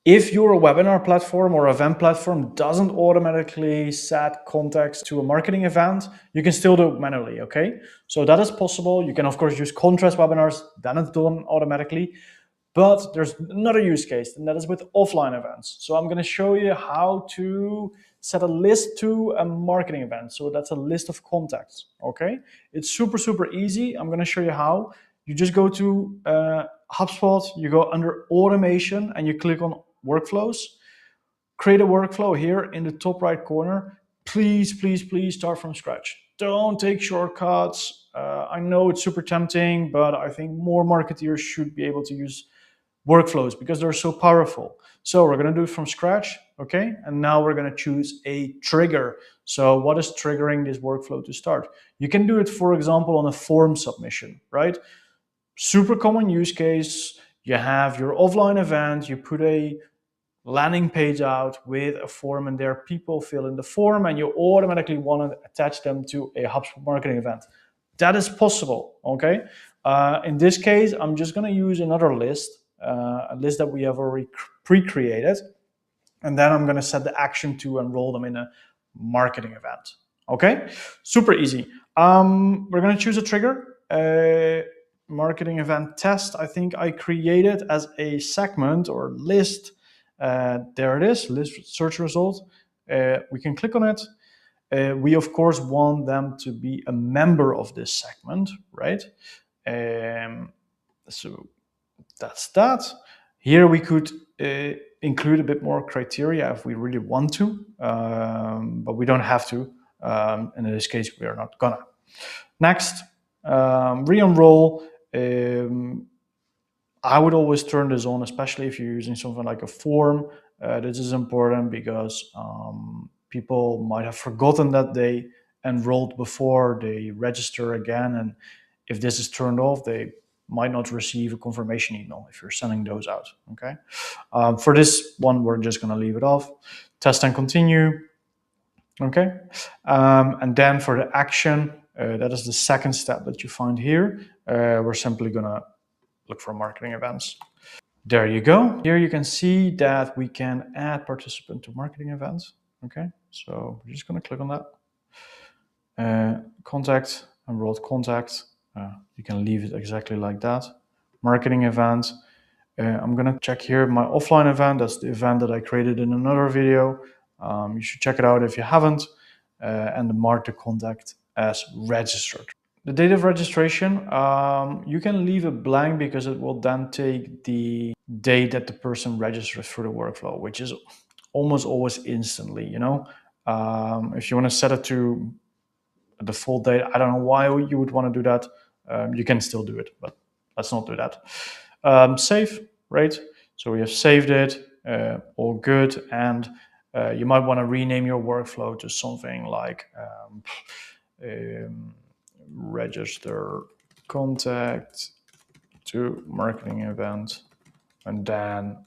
If your webinar platform or event platform doesn't automatically set context to a marketing event, you can still do it manually, okay? So that is possible. You can, of course, use contrast webinars, then it's done automatically. But there's another use case, and that is with offline events. So I'm going to show you how to set a list to a marketing event. So that's a list of contacts, okay? It's super, super easy. I'm going to show you how. You just go to HubSpot, you go under automation, and you click on workflows. Create a workflow here in the top right corner. Please, please, please start from scratch. Don't take shortcuts. I know it's super tempting, but I think more marketeers should be able to use workflows because they're so powerful. So we're going to do it from scratch, okay? And now we're going to choose a trigger. So what is triggering this workflow to start? You can do it, for example, on a form submission, right? Super common use case. You have your offline event, you put a landing page out with a form, and there people fill in the form, and you automatically want to attach them to a HubSpot marketing event. That is possible, okay? In this case, I'm just going to use another list, a list that we have already pre-created, and then I'm going to set the action to enroll them in a marketing event, okay? Super easy. We're going to choose a trigger. Marketing event test, I think I created as a segment or list. There it is, list search result. We can click on it. We of course want them to be a member of this segment, right? So that's that. Here we could include a bit more criteria if we really want to, but we don't have to. And in this case, we are not gonna. Next, re-enroll. I would always turn this on, especially if you're using something like a form. This is important because people might have forgotten that they enrolled before they register again. And if this is turned off, they might not receive a confirmation email if you're sending those out, okay? For this one, we're just gonna leave it off. Test and continue, okay? And then for the action, that is the second step that you find here. We're simply gonna look for marketing events. There you go. Here you can see that we can add participant to marketing events. Okay, so we're just going to click on that. Contact, enrolled contact. You can leave it exactly like that. Marketing event. I'm going to check here my offline event. That's the event that I created in another video. You should check it out if you haven't. And mark the contact as registered. The date of registration, you can leave it blank because it will then take the date that the person registers for the workflow, which is almost always instantly, you know. If you want to set it to a default date, I don't know why you would want to do that. You can still do it, but let's not do that. Save, right? So we have saved it, all good. And you might want to rename your workflow to something like register contact to marketing event, and then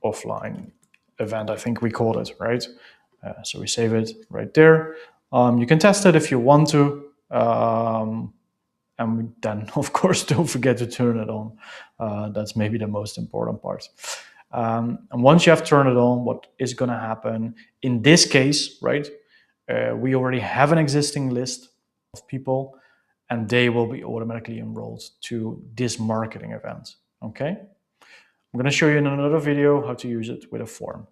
offline event, I think we called it, right? So we save it right there. You can test it if you want to. And then, of course, don't forget to turn it on. That's maybe the most important part. And once you have turned it on, what is going to happen in this case, right? We already have an existing list of people, and they will be automatically enrolled to this marketing event, okay? I'm going to show you in another video how to use it with a form.